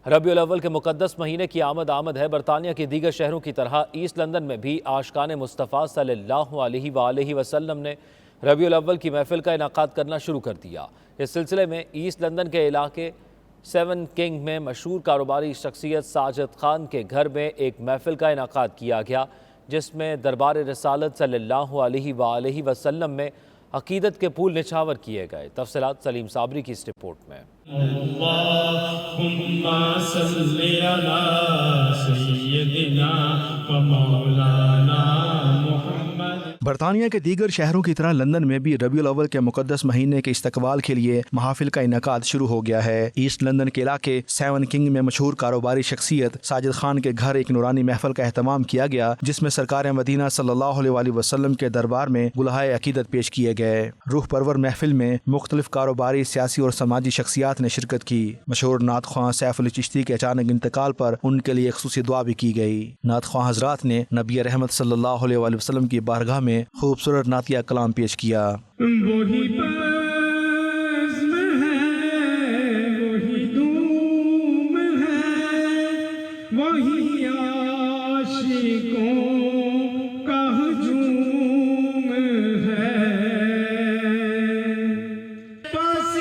ربیع الاول کے مقدس مہینے کی آمد ہے۔ برطانیہ کے دیگر شہروں کی طرح ایسٹ لندن میں بھی عاشقان مصطفیٰ صلی اللہ علیہ وآلہ وسلم نے ربیع الاول کی محفل کا انعقاد کرنا شروع کر دیا۔ اس سلسلے میں ایسٹ لندن کے علاقے سیون کنگ میں مشہور کاروباری شخصیت ساجد خان کے گھر میں ایک محفل کا انعقاد کیا گیا، جس میں دربار رسالت صلی اللہ علیہ وآلہ وسلم میں عقیدت کے پھول نچھاور کیے گئے۔ تفصیلات سلیم صابری کی اس رپورٹ میں۔ اللہم صلی علی سیدنا و مولانا محمد۔ برطانیہ کے دیگر شہروں کی طرح لندن میں بھی ربیع الاول کے مقدس مہینے کے استقبال کے لیے محافل کا انعقاد شروع ہو گیا ہے۔ ایسٹ لندن کے علاقے سیون کنگ میں مشہور کاروباری شخصیت ساجد خان کے گھر ایک نورانی محفل کا اہتمام کیا گیا، جس میں سرکار مدینہ صلی اللہ علیہ وآلہ وسلم کے دربار میں گلہائے عقیدت پیش کیے گئے۔ روح پرور محفل میں مختلف کاروباری، سیاسی اور سماجی شخصیات نے شرکت کی۔ مشہور نعت خواں سیف علی چشتی کے اچانک انتقال پر ان کے لیے خصوصی دعا بھی کی گئی۔ نعت خواں حضرات نے نبی رحمت صلی اللہ علیہ وآلہ وسلم کی بارگاہ میں خوبصورت نعتیہ کلام پیش کیا۔ وہی بزم ہے، وہی دوم ہے، وہی عاشقوں کا ہجوم ہے۔ پاس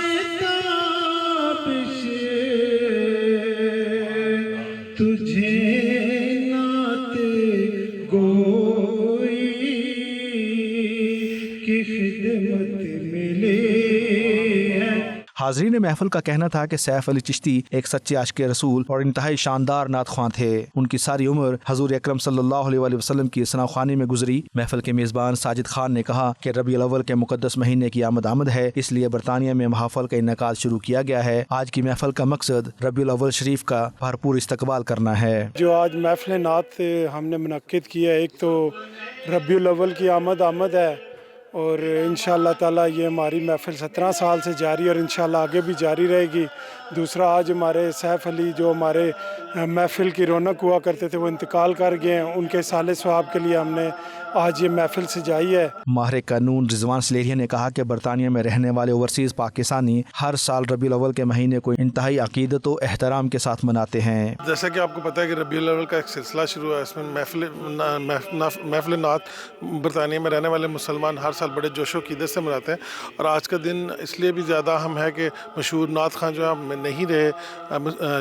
تابش تجھے نعت گوئی کی خدمت ملے ہے۔ حاضرین محفل کا کہنا تھا کہ سیف علی چشتی ایک سچے عاشق رسول اور انتہائی شاندار نعت خواں تھے۔ ان کی ساری عمر حضور اکرم صلی اللہ علیہ وآلہ وسلم کی ثنا خوانی میں گزری۔ محفل کے میزبان ساجد خان نے کہا کہ ربیع الاول کے مقدس مہینے کی آمد ہے، اس لیے برطانیہ میں محافل کا انعقاد شروع کیا گیا ہے۔ آج کی محفل کا مقصد ربیع الاول شریف کا بھرپور استقبال کرنا ہے۔ جو آج محفل نعت ہم نے منعقد کیا ہے، ایک تو ربیع الاول کی آمد ہے اور انشاءاللہ تعالی یہ ہماری محفل 17 سال سے جاری ہے اور انشاءاللہ آگے بھی جاری رہے گی۔ دوسرا، آج ہمارے سیف علی جو ہمارے محفل کی رونق ہوا کرتے تھے وہ انتقال کر گئے ہیں، ان کے صالح ثواب کے لیے ہم نے آج یہ محفل سجائی ہے۔ ماہر قانون رضوان سلیریہ نے کہا کہ برطانیہ میں رہنے والے اوورسیز پاکستانی ہر سال ربیع الاول کے مہینے کو انتہائی عقیدت و احترام کے ساتھ مناتے ہیں۔ جیسا کہ آپ کو پتہ ہے کہ ربیع الاول کا ایک سلسلہ شروع ہے، اس میں محفل نعت برطانیہ میں رہنے والے مسلمان ہر سال بڑے جوش و عقیدت سے مناتے ہیں، اور آج کا دن اس لیے بھی زیادہ اہم ہے کہ مشہور نعت خواں جو ہیں نہیں رہے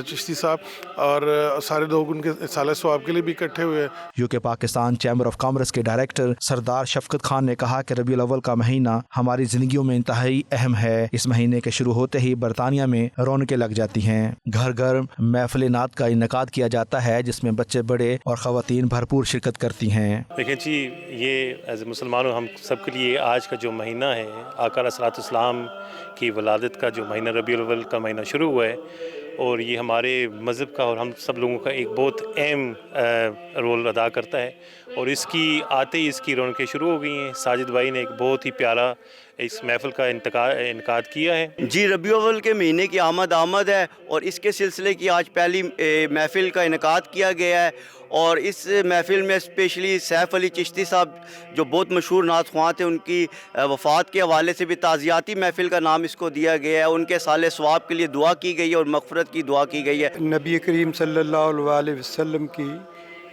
چشتی صاحب، اور سارے لوگ ان کے صالح ثواب کے لیے بھی اکٹھے ہوئے ہیں۔ یو کے پاکستان چیمبر آف کامرس کے ڈائریکٹر سردار شفقت خان نے کہا کہ ربیع الاول کا مہینہ ہماری زندگیوں میں انتہائی اہم ہے۔ اس مہینے کے شروع ہوتے ہی برطانیہ میں رونقیں لگ جاتی ہیں۔ گھر گھر محفل نعت کا انعقاد کیا جاتا ہے، جس میں بچے بڑے اور خواتین بھرپور شرکت کرتی ہیں۔ دیکھیں جی، یہ ایز اے مسلمانوں ہم سب کے لیے آج کا جو مہینہ ہے، آقا علیہ الصلوۃ والسلام کی ولادت کا جو مہینہ ربیع الاول کا مہینہ شروع ہوا ہے، اور یہ ہمارے مذہب کا اور ہم سب لوگوں کا ایک بہت اہم رول ادا کرتا ہے، اور اس کی آتے ہی اس کی رونقیں شروع ہو گئی ہیں۔ ساجد بھائی نے ایک بہت ہی پیارا اس محفل کا انعقاد کیا ہے۔ جی، ربیع الاول کے مہینے کی آمد ہے اور اس کے سلسلے کی آج پہلی محفل کا انعقاد کیا گیا ہے، اور اس محفل میں اسپیشلی سیف علی چشتی صاحب جو بہت مشہور نعت خواں تھے، ان کی وفات کے حوالے سے بھی تعزیاتی محفل کا نام اس کو دیا گیا ہے۔ ان کے صالح ثواب کے لیے دعا کی گئی ہے اور مغفرت کی دعا کی گئی ہے۔ نبی کریم صلی اللہ علیہ وسلم کی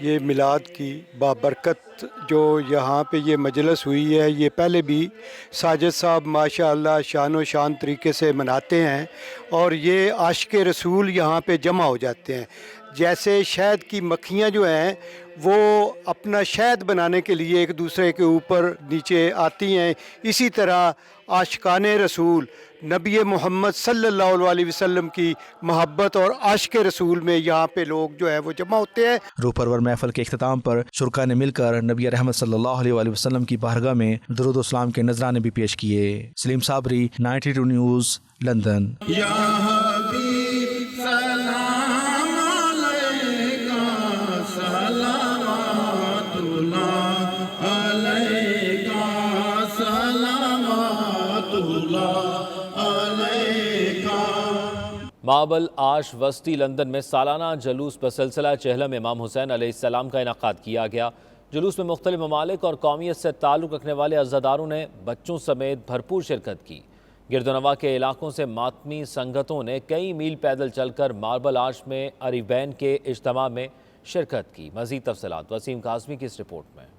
یہ میلاد کی بابرکت جو یہاں پہ یہ مجلس ہوئی ہے، یہ پہلے بھی ساجد صاحب ماشاء اللہ شان و شان طریقے سے مناتے ہیں، اور یہ عاشق رسول یہاں پہ جمع ہو جاتے ہیں۔ جیسے شہد کی مکھیاں جو ہیں وہ اپنا شہد بنانے کے لیے ایک دوسرے کے اوپر نیچے آتی ہیں، اسی طرح عاشقان رسول نبی محمد صلی اللہ علیہ وسلم کی محبت اور عاشق رسول میں یہاں پہ لوگ جو ہے وہ جمع ہوتے ہیں۔ روح پرور محفل کے اختتام پر شرکا نے مل کر نبی رحمت صلی اللہ علیہ وآلہ وسلم کی بارگاہ میں درود و سلام کے نذرانے بھی پیش کیے۔ سلیم صابری، 92 نیوز، لندن۔ یا حبیب سلام علیکہ، صلوات اللہ علیکہ، صلوات اللہ علیکہ۔ مابل آش وسطی لندن میں سالانہ جلوس بسلسلہ چہلم امام حسین علیہ السلام کا انعقاد کیا گیا۔ جلوس میں مختلف ممالک اور قومیت سے تعلق رکھنے والے عزاداروں نے بچوں سمیت بھرپور شرکت کی۔ گردونواں کے علاقوں سے ماتمی سنگتوں نے کئی میل پیدل چل کر ماربل آرچ میں عریبین کے اجتماع میں شرکت کی۔ مزید تفصیلات وسیم قاسمی کی اس رپورٹ میں۔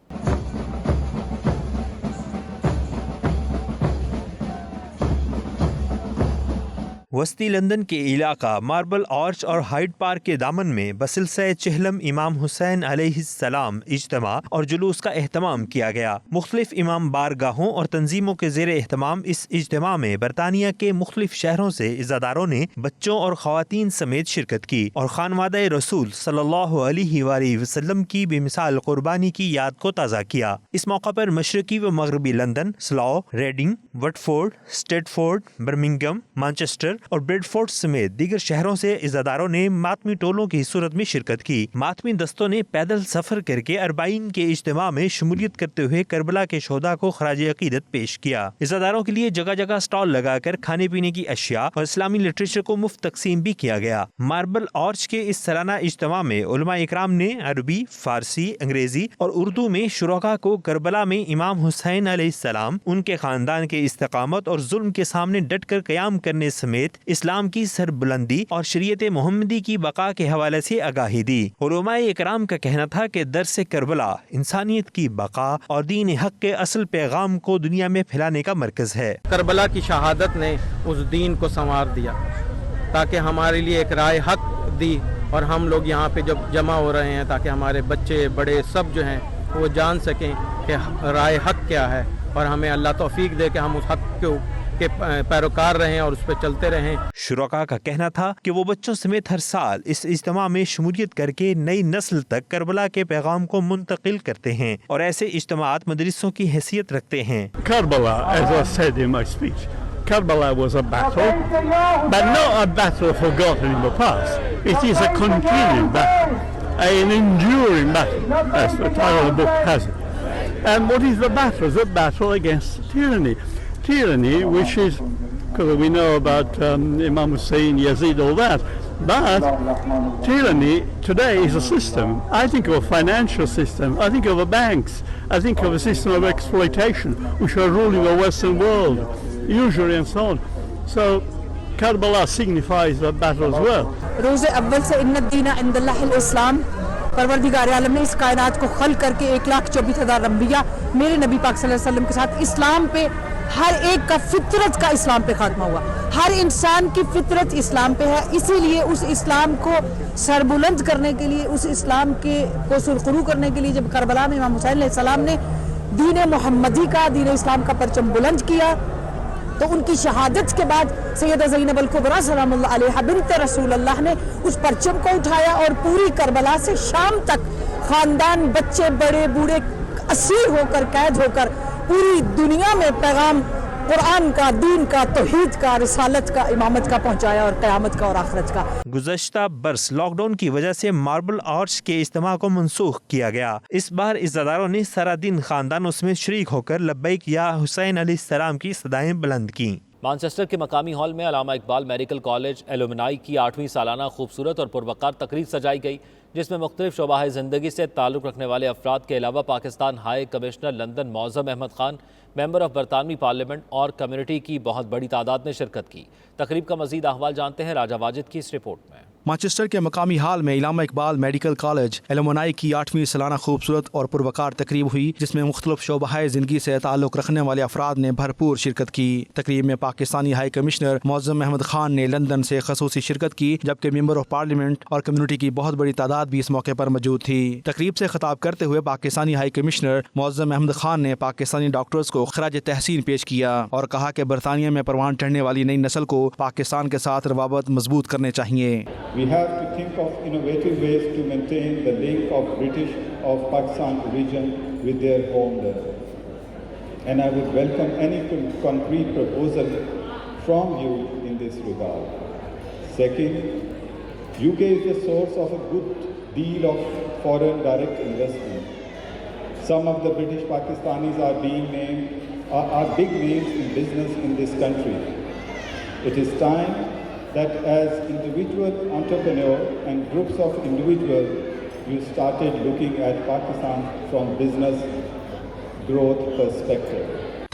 وسطی لندن کے علاقہ ماربل آرچ اور ہائیڈ پارک کے دامن میں بسلسلہ چہلم امام حسین علیہ السلام اجتماع اور جلوس کا اہتمام کیا گیا۔ مختلف امام بارگاہوں اور تنظیموں کے زیر اہتمام اس اجتماع میں برطانیہ کے مختلف شہروں سے عزاداروں نے بچوں اور خواتین سمیت شرکت کی اور خانوادہ رسول صلی اللہ علیہ وآلہ وسلم کی بے مثال قربانی کی یاد کو تازہ کیا۔ اس موقع پر مشرقی و مغربی لندن، سلاؤ، ریڈنگ، وٹفورڈ، اسٹیٹفورڈ، برمنگھم، مانچسٹر اور بریڈ فورڈ سمیت دیگر شہروں سے عزاداروں نے ماتمی ٹولوں کی صورت میں شرکت کی۔ ماتمی دستوں نے پیدل سفر کر کے اربعین کے اجتماع میں شمولیت کرتے ہوئے کربلا کے شہداء کو خراج عقیدت پیش کیا۔ عزاداروں کے لیے جگہ جگہ سٹال لگا کر کھانے پینے کی اشیاء اور اسلامی لٹریچر کو مفت تقسیم بھی کیا گیا۔ ماربل آرچ کے اس سالانہ اجتماع میں علماء اکرام نے عربی، فارسی، انگریزی اور اردو میں شرکاء کو کربلا میں امام حسین علیہ السلام، ان کے خاندان کے استقامت اور ظلم کے سامنے ڈٹ کر قیام کرنے سمیت اسلام کی سربلندی اور شریعت محمدی کی بقا کے حوالے سے آگاہی دی۔ علماء اکرام کا کہنا تھا کہ درس کربلا انسانیت کی بقا اور دین حق کے اصل پیغام کو دنیا میں پھیلانے کا مرکز ہے۔ کربلا کی شہادت نے اس دین کو سنوار دیا تاکہ ہمارے لیے ایک رائے حق دی، اور ہم لوگ یہاں پہ جب جمع ہو رہے ہیں تاکہ ہمارے بچے بڑے سب جو ہیں وہ جان سکیں کہ رائے حق کیا ہے، اور ہمیں اللہ توفیق دے کہ ہم اس حق کے پیروکار رہیں اور اس پہ چلتے رہیں۔ شرکاء کا کہنا تھا کہ وہ بچوں سمیت ہر سال اس اجتماع میں شمولیت کر کے نئی نسل تک کربلا کے پیغام کو منتقل کرتے ہیں اور ایسے اجتماعات مدرسوں کی حیثیت رکھتے ہیں۔ Karbala, as I said in my speech, Karbala was a battle, but not a battle forgotten in the past. It is a continuing battle, an enduring battle, as the title of the book has it. And what is the battle? It's a battle against tyranny. Tyranny, which is, because we know about Imam Hussein, Yazid, all that, but tyranny today is a system. I think of a financial system, I think of the banks, I think of a system of exploitation which are ruling the Western world, usury and so on. So Karbala signifies that battle as well. روز اول سے ان الدین عند اللہ الاسلام، پروردگار عالم نے اس کائنات کو خلق کر کے 1,24,000 انبیاء میرے نبی پاک صلی اللہ علیہ وسلم کے ساتھ اسلام پہ، ہر ایک کا فطرت کا اسلام پہ خاتمہ ہوا، ہر انسان کی فطرت اسلام پہ ہے۔ اسی لیے اس اسلام کو سربلند کرنے کے لیے، اس اسلام کو سرخرو کرنے کے لیے جب کربلا میں امام حسین علیہ السلام نے دین محمدی کا، دین اسلام کا پرچم بلند کیا، تو ان کی شہادت کے بعد سیدہ زینب الکبریٰ سلام اللہ علیہا بنت رسول اللہ نے اس پرچم کو اٹھایا اور پوری کربلا سے شام تک خاندان، بچے، بڑے، بوڑھے اسیر ہو کر، قید ہو کر پوری دنیا میں پیغام قرآن کا، دین کا، توحید کا، رسالت کا، امامت کا پہنچایا، اور قیامت کا اور آخرت کا۔ گزشتہ برس لاک ڈاؤن کی وجہ سے ماربل آرچ کے اجتماع کو منسوخ کیا گیا۔ اس بار عزاداروں نے سارا دن خاندانوں سمیت شریک ہو کر لبیک یا حسین علیہ السلام کی صدائیں بلند کیں۔ مانچسٹر کے مقامی ہال میں علامہ اقبال میڈیکل کالج ایلومنائی کی 8ویں سالانہ خوبصورت اور پروقار تقریب سجائی گئی، جس میں مختلف شعبہ زندگی سے تعلق رکھنے والے افراد کے علاوہ Pakistan high commissioner London Moazzam Ahmad Khan, member of برطانوی پارلیمنٹ اور کمیونٹی کی بہت بڑی تعداد نے شرکت کی۔ تقریب کا مزید احوال جانتے ہیں راجہ واجد کی اس رپورٹ میں۔ مانچسٹر کے مقامی ہال میں علامہ اقبال میڈیکل کالج ایلومنائی کی 8ویں سالانہ خوبصورت اور پروقار تقریب ہوئی، جس میں مختلف شعبہ زندگی سے تعلق رکھنے والے افراد نے بھرپور شرکت کی۔ تقریب میں پاکستانی ہائی کمشنر معظم احمد خان نے لندن سے خصوصی شرکت کی، جبکہ ممبر آف پارلیمنٹ اور کمیونٹی کی بہت بڑی تعداد بھی اس موقع پر موجود تھی۔ تقریب سے خطاب کرتے ہوئے پاکستانی ہائی کمشنر معظم احمد خان نے پاکستانی ڈاکٹرز کو خراج تحسین پیش کیا اور کہا کہ برطانیہ میں پروان چڑھنے والی نئی نسل کو پاکستان کے ساتھ روابط مضبوط کرنے چاہیے۔ of innovative ways to maintain the link of British of Pakistan region with their homeland. And I would welcome any concrete proposal from you in this regard. Second, UK is the source of a good deal of foreign direct investment. Some of the British Pakistanis are being named, are big names in business in this country. It is time that as individual entrepreneur and groups of individuals, you started looking at Pakistan from business growth perspective.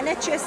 NHS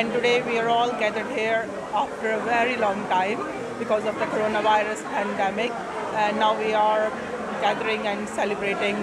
And today we are all gathered here after a very long time because of the coronavirus pandemic, and now we are gathering and celebrating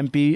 MP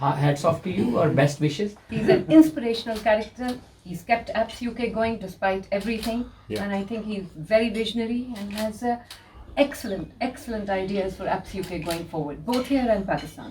hats off to you or best wishes. He's an inspirational character. He's kept APS UK going despite everything, and I think he's very visionary and has excellent ideas for APS UK going forward, both here and Pakistan.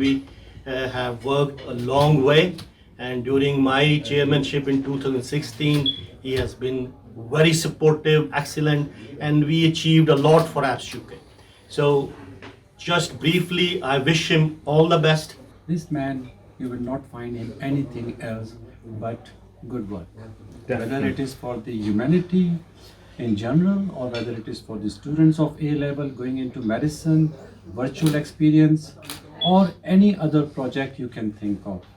We have worked a long way, and during my chairmanship in 2016, he has been very supportive, excellent, and we achieved a lot for APS UK. So, just briefly, I wish him all the best. This man, you will not find him anything else but good work. Whether it is for the humanity in general, or whether it is for the students of A level going into medicine, virtual experience, or any other project you can think of.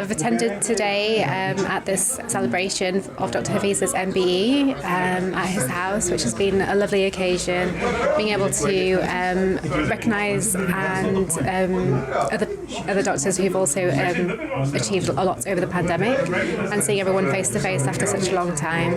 I've attended today at this celebration of Dr. Hafiz's MBE at his house, which has been a lovely occasion, being able to recognise and other doctors who've also achieved a lot over the pandemic, and seeing everyone face to face after such a long time.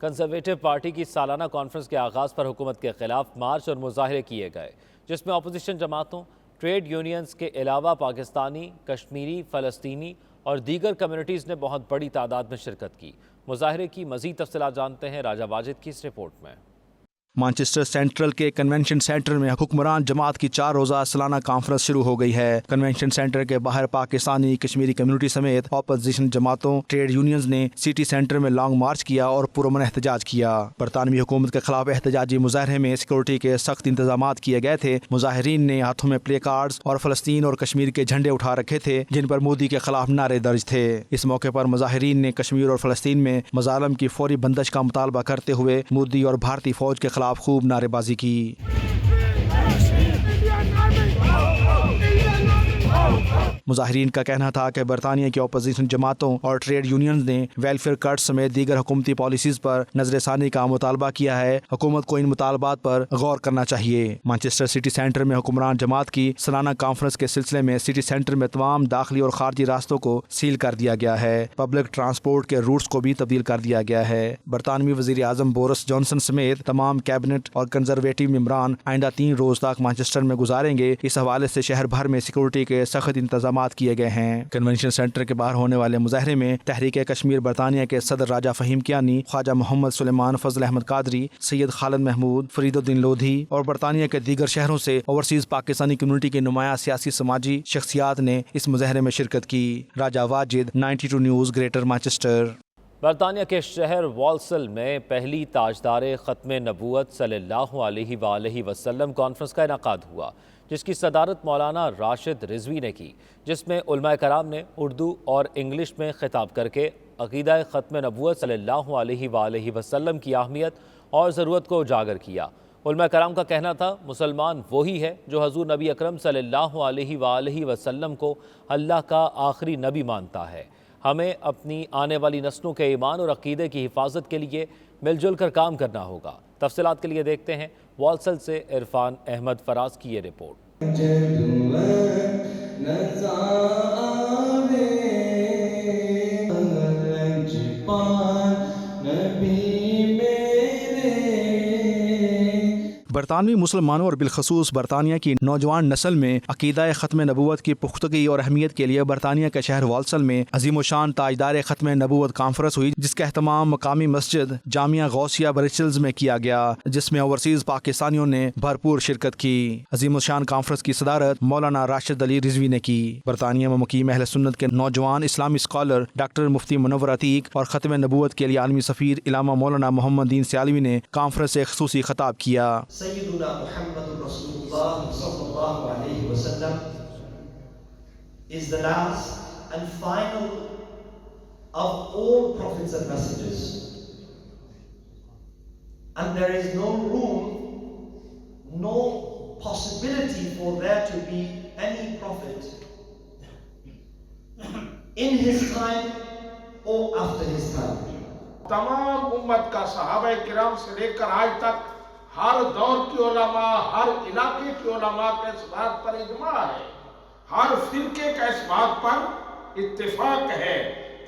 Conservative party کی سالانہ conference کے آغاز پر حکومت کے خلاف مارچ اور مظاہرے کیے گئے، جس میں اپوزیشن جماعتوں، ٹریڈ یونینز کے علاوہ پاکستانی، کشمیری، فلسطینی اور دیگر کمیونٹیز نے بہت بڑی تعداد میں شرکت کی۔ مظاہرے کی مزید تفصیلات جانتے ہیں راجہ واجد کی اس رپورٹ میں۔ مانچسٹر سینٹرل کے کنونشن سینٹر میں حکمران جماعت کی 4 روزہ سالانہ کانفرنس شروع ہو گئی ہے۔ کنونشن سینٹر کے باہر پاکستانی، کشمیری کمیونٹی سمیت اپوزیشن جماعتوں، ٹریڈ یونینز نے سٹی سینٹر میں لانگ مارچ کیا اور پرامن احتجاج کیا۔ برطانوی حکومت کے خلاف احتجاجی مظاہرے میں سیکورٹی کے سخت انتظامات کیے گئے تھے۔ مظاہرین نے ہاتھوں میں پلے کارڈز اور فلسطین اور کشمیر کے جھنڈے اٹھا رکھے تھے، جن پر مودی کے خلاف نعرے درج تھے۔ اس موقع پر مظاہرین نے کشمیر اور فلسطین میں مظالم کی فوری بندش کا مطالبہ کرتے ہوئے مودی اور بھارتی فوج کے خلاف خوب نعرے بازی کی۔ مظاہرین کا کہنا تھا کہ برطانیہ کی اپوزیشن جماعتوں اور ٹریڈ یونینز نے ویلفیئر کٹ سمیت دیگر حکومتی پالیسیز پر نظر ثانی کا مطالبہ کیا ہے۔ حکومت کو ان مطالبات پر غور کرنا چاہیے۔ مانچسٹر سٹی سینٹر میں حکمران جماعت کی سالانہ کانفرنس کے سلسلے میں سٹی سینٹر میں تمام داخلی اور خارجی راستوں کو سیل کر دیا گیا ہے۔ پبلک ٹرانسپورٹ کے روٹس کو بھی تبدیل کر دیا گیا ہے۔ برطانوی وزیر اعظم بورس جانسن سمیت تمام کیبنٹ اور کنزرویٹو ممبران آئندہ 3 روز تک مانچسٹر میں گزاریں گے۔ اس حوالے سے شہر بھر میں سیکورٹی کے سخت انتظامات کیے گئے ہیں۔ کنونشن سینٹر کے باہر ہونے والے مظاہرے میں تحریک کشمیر برطانیہ کے صدر راجہ فہیم کیانی، خواجہ محمد سلیمان فضل احمد قادری، سید خالد محمود، فرید الدین لودھی اور برطانیہ کے دیگر شہروں سے اوورسیز پاکستانی کمیونٹی کے نمایاں سیاسی سماجی شخصیات نے اس مظاہرے میں شرکت کی۔ راجہ واجد، 92 نیوز، گریٹر مانچسٹر۔ برطانیہ کے شہر والسل میں پہلی تاجدار ختم نبوت صلی اللہ علیہ وآلہ وسلم کانفرنس کا انعقاد ہوا، جس کی صدارت مولانا راشد رضوی نے کی، جس میں علماء کرام نے اردو اور انگلش میں خطاب کر کے عقیدہ ختم نبوت صلی اللہ علیہ وآلہ وسلم کی اہمیت اور ضرورت کو اجاگر کیا۔ علماء کرام کا کہنا تھا، مسلمان وہی ہے جو حضور نبی اکرم صلی اللہ علیہ وآلہ وسلم کو اللہ کا آخری نبی مانتا ہے۔ ہمیں اپنی آنے والی نسلوں کے ایمان اور عقیدے کی حفاظت کے لیے مل جل کر کام کرنا ہوگا۔ تفصیلات کے لیے دیکھتے ہیں والسل سے عرفان احمد فراز کی یہ رپورٹ۔ برطانوی مسلمانوں اور بالخصوص برطانیہ کی نوجوان نسل میں عقیدہ ختم نبوت کی پختگی اور اہمیت کے لیے برطانیہ کے شہر والسل میں عظیم الشان تاجدار ختم نبوت کانفرنس ہوئی، جس کا اہتمام مقامی مسجد جامعہ غوثیہ برسلز میں کیا گیا، جس میں اوورسیز پاکستانیوں نے بھرپور شرکت کی۔ عظیم الشان کانفرنس کی صدارت مولانا راشد علی رضوی نے کی۔ برطانیہ میں مقیم اہل سنت کے نوجوان اسلامی اسکالر ڈاکٹر مفتی منور عتیق اور ختم نبوت کے لیے عالمی سفیر علامہ مولانا محمد دین سیالوی نے کانفرنس سے خصوصی خطاب کیا۔ سیدنا محمد رسول اللہ صلی اللہ علیہ وسلم is the last and final of all prophets and messengers, and there is no room, no possibility for there to be any prophet in his time or after his time. تمام امت کا صحابہ کرام سے لے کر آج تک ہر دور کی علماء، ہر علاقے کی علماء کا اس بات پر اجماع ہے، ہر فرقے کا اس بات پر اتفاق ہے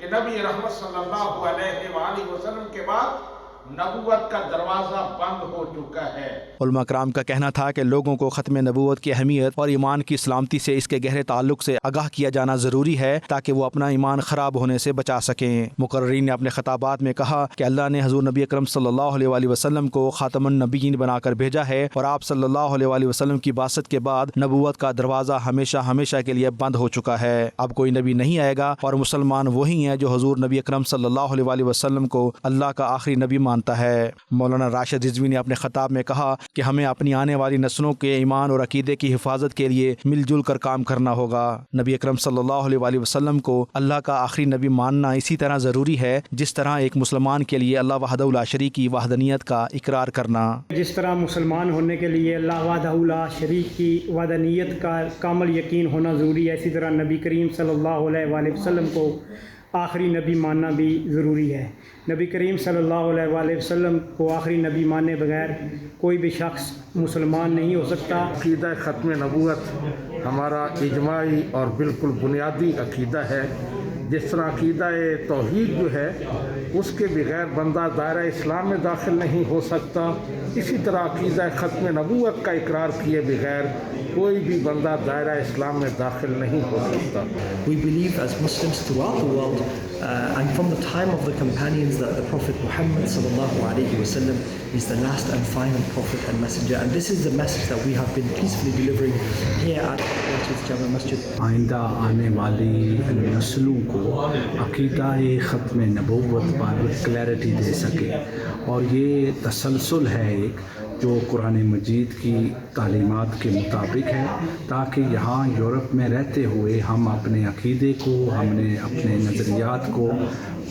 کہ نبی رحمت صلی اللہ علیہ وآلہ وسلم کے بعد نبوت کا دروازہ بند ہو چکا ہے۔ علماء کرام کا کہنا تھا کہ لوگوں کو ختم نبوت کی اہمیت اور ایمان کی سلامتی سے اس کے گہرے تعلق سے آگاہ کیا جانا ضروری ہے تاکہ وہ اپنا ایمان خراب ہونے سے بچا سکیں۔ مقررین نے اپنے خطابات میں کہا کہ اللہ نے حضور نبی اکرم صلی اللہ علیہ وآلہ وسلم کو خاتم النبیین بنا کر بھیجا ہے، اور آپ صلی اللہ علیہ وآلہ وسلم کی بعثت کے بعد نبوت کا دروازہ ہمیشہ ہمیشہ کے لیے بند ہو چکا ہے۔ اب کوئی نبی نہیں آئے گا، اور مسلمان وہی ہیں جو حضور نبی اکرم صلی اللہ علیہ وآلہ وسلم کو اللہ کا آخری نبی مانتا ہے۔ مولانا راشد رضوی نے اپنے خطاب میں کہا کہ ہمیں اپنی آنے والی نسلوں کے ایمان اور عقیدے کی حفاظت کے لیے مل جل کر کام کرنا ہوگا۔ نبی اکرم صلی اللہ علیہ وآلہ وسلم کو اللہ کا آخری نبی ماننا اسی طرح ضروری ہے جس طرح ایک مسلمان کے لیے اللہ وحدہ لا شریک کی وحدانیت کا اقرار کرنا۔ جس طرح مسلمان ہونے کے لیے اللہ وحدہ لا شریک کی وحدانیت کا کامل یقین ہونا ضروری ہے، اسی طرح نبی کریم صلی اللہ علیہ وآلہ وسلم کو آخری نبی ماننا بھی ضروری ہے۔ نبی کریم صلی اللہ علیہ وآلہ وسلم کو آخری نبی ماننے بغیر کوئی بھی شخص مسلمان نہیں ہو سکتا۔ عقیدہ ختم نبوت ہمارا اجماعی اور بالکل بنیادی عقیدہ ہے جس طرح عقیدہ توحید جو ہے اس کے بغیر بندہ دائرہ اسلام میں داخل نہیں ہو سکتا، اسی طرح عقیدہ ختم نبوت کا اقرار کیے بغیر کوئی بھی بندہ دائرہ اسلام میں داخل نہیں ہو سکتا. We believe as Muslims throughout the world and from the time of the companions that the Prophet Muhammad sallallahu alaihi wasallam is the last and final prophet and messenger, and this is the message that we have been peacefully delivering here at Jama Masjid. آئندہ آنے والی نسلوں کو عقیدہ ختم نبوت پر clarity دے سکے، اور یہ تسلسل ہے ایک جو قرآن مجید کی تعلیمات کے مطابق ہے، تاکہ یہاں یورپ میں رہتے ہوئے ہم اپنے عقیدے کو، ہم نے اپنے نظریات کو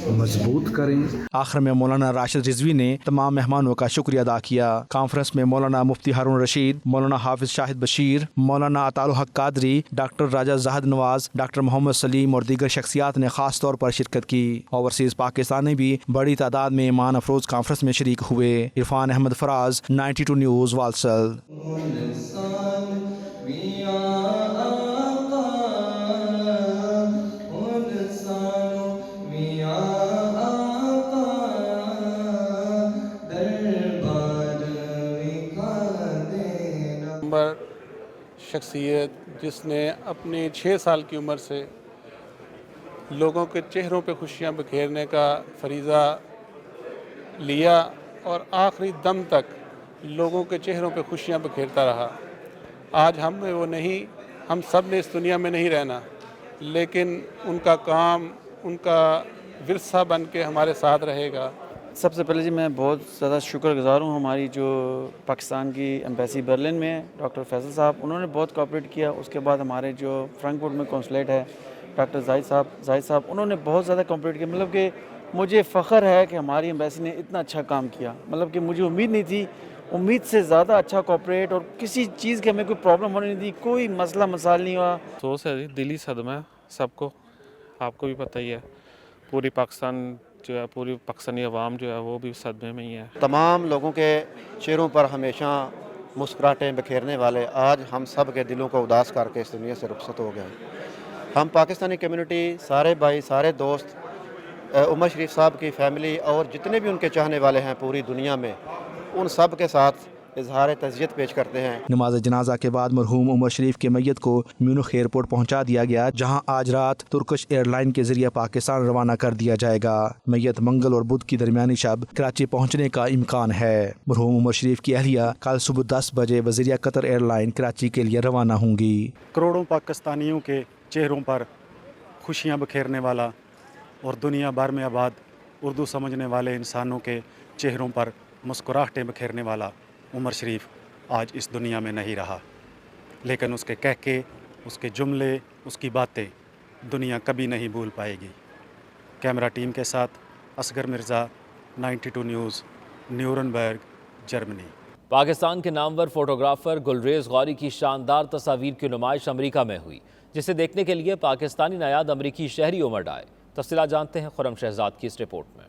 مضبوط کریں. آخر میں مولانا راشد رضوی نے تمام مہمانوں کا شکریہ ادا کیا. کانفرنس میں مولانا مفتی ہارون رشید، مولانا حافظ شاہد بشیر، مولانا عطا الحق قادری، ڈاکٹر راجہ زاہد نواز، ڈاکٹر محمد سلیم اور دیگر شخصیات نے خاص طور پر شرکت کی. اوورسیز پاکستانی بھی بڑی تعداد میں ایمان افروز کانفرنس میں شریک ہوئے. عرفان احمد فراز، 92 نیوز، والسل. شخصیت جس نے اپنی 6 سال کی عمر سے لوگوں کے چہروں پہ خوشیاں بکھیرنے کا فریضہ لیا اور آخری دم تک لوگوں کے چہروں پہ خوشیاں بکھیرتا رہا. آج ہم میں وہ نہیں، ہم سب نے اس دنیا میں نہیں رہنا، لیکن ان کا کام، ان کا ورثہ بن کے ہمارے ساتھ رہے گا. سب سے پہلے جی میں بہت زیادہ شکر گزار ہوں ہماری جو پاکستان کی ایمبیسی برلن میں ہے ڈاکٹر فیصل صاحب، انہوں نے بہت کوآپریٹ کیا. اس کے بعد ہمارے جو فرینکفرٹ میں کونسولیٹ ہے ڈاکٹر زاہد صاحب انہوں نے بہت زیادہ کوآپریٹ کیا. مطلب کہ مجھے فخر ہے کہ ہماری ایمبیسی نے اتنا اچھا کام کیا. مطلب کہ مجھے امید نہیں تھی، امید سے زیادہ اچھا کوآپریٹ، اور کسی چیز کی ہمیں کوئی پرابلم ہونے نہیں دی، کوئی مسئلہ مسائل نہیں ہوا. افسوس ہے جی، دلی صدمہ ہے سب کو، آپ کو بھی پتہ ہی ہے. پوری پاکستان جو ہے، پوری پاکستانی عوام جو ہے وہ بھی صدمے میں ہی ہے. تمام لوگوں کے چہروں پر ہمیشہ مسکراہٹیں بکھیرنے والے آج ہم سب کے دلوں کو اداس کر کے اس دنیا سے رخصت ہو گئے. ہم پاکستانی کمیونٹی، سارے بھائی، سارے دوست، عمر شریف صاحب کی فیملی اور جتنے بھی ان کے چاہنے والے ہیں پوری دنیا میں، ان سب کے ساتھ اظہار تعزیت پیش کرتے ہیں. نماز جنازہ کے بعد مرحوم عمر شریف کے میت کو میونخ ایئرپورٹ پہنچا دیا گیا، جہاں آج رات ترکش ایئر لائن کے ذریعے پاکستان روانہ کر دیا جائے گا. میت منگل اور بدھ کی درمیانی شب کراچی پہنچنے کا امکان ہے. مرحوم عمر شریف کی اہلیہ کل صبح 10 بجے وزیر قطر ایئر لائن کراچی کے لیے روانہ ہوں گی. کروڑوں پاکستانیوں کے چہروں پر خوشیاں بکھیرنے والا اور دنیا بھر میں آباد اردو سمجھنے والے انسانوں کے چہروں پر مسکراہٹیں بکھیرنے والا عمر شریف آج اس دنیا میں نہیں رہا، لیکن اس کے کہکے، اس کے جملے، اس کی باتیں دنیا کبھی نہیں بھول پائے گی. کیمرہ ٹیم کے ساتھ اصغر مرزا، 92 نیوز، نیورنبرگ، جرمنی. پاکستان کے نامور فوٹوگرافر گلریز غوری کی شاندار تصاویر کی نمائش امریکہ میں ہوئی، جسے دیکھنے کے لیے پاکستانی نایاب امریکی شہری امڈ آئے. تفصیلات جانتے ہیں خرم شہزاد کی اس رپورٹ میں.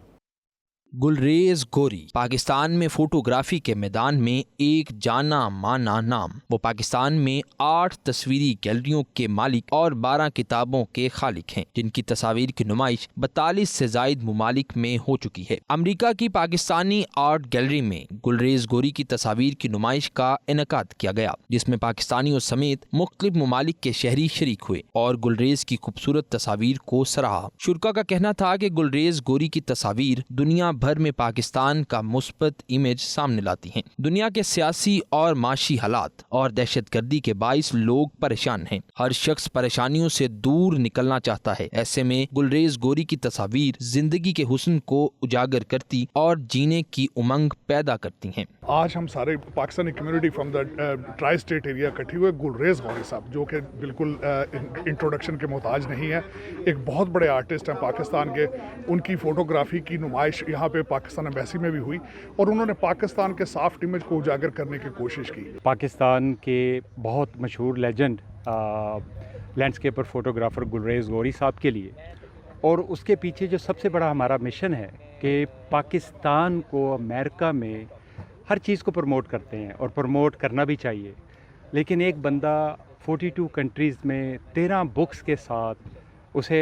گلریز غوری پاکستان میں فوٹوگرافی کے میدان میں ایک جانا مانا نام. وہ پاکستان میں 8 تصویری گیلریوں کے مالک اور 12 کتابوں کے خالق ہیں، جن کی تصاویر کی نمائش 42 سے زائد ممالک میں ہو چکی ہے. امریکہ کی پاکستانی آرٹ گیلری میں گلریز غوری کی تصاویر کی نمائش کا انعقاد کیا گیا، جس میں پاکستانیوں سمیت مختلف ممالک کے شہری شریک ہوئے اور گلریز کی خوبصورت تصاویر کو سراہا. شرکا کا کہنا تھا کہ گلریز غوری کی تصاویر دنیا بھر میں پاکستان کا مثبت امیج سامنے لاتی ہیں. دنیا کے سیاسی اور معاشی حالات اور دہشت گردی کے باعث لوگ پریشان ہیں. ہر شخص پریشانیوں سے دور نکلنا چاہتا ہے. ایسے میں گلریز غوری کی تصاویر زندگی کے حسن کو اجاگر کرتی اور جینے کی امنگ پیدا کرتی ہیں. آج ہم سارے Pakistani community from the tri state area اکٹھی ہوئے. گلریز غوری صاحب جو کہ بالکل انٹروڈکشن کے محتاج نہیں ہے، ایک بہت بڑے آرٹسٹ ہیں پاکستان کے. ان کی فوٹوگرافی کی نمائش یہاں پہ پاکستان ایمبیسی میں بھی ہوئی اور انہوں نے پاکستان کے سافٹ امیج کو اجاگر کرنے کی کوشش کی. پاکستان کے بہت مشہور لیجنڈ لینڈسکیپر فوٹوگرافر گلریز غوری صاحب کے لیے، اور اس کے پیچھے جو سب سے بڑا ہمارا مشن ہے کہ پاکستان کو امریکہ میں ہر چیز کو پروموٹ کرتے ہیں اور پروموٹ کرنا بھی چاہیے، لیکن ایک بندہ 42 کنٹریز میں 13 بکس کے ساتھ اسے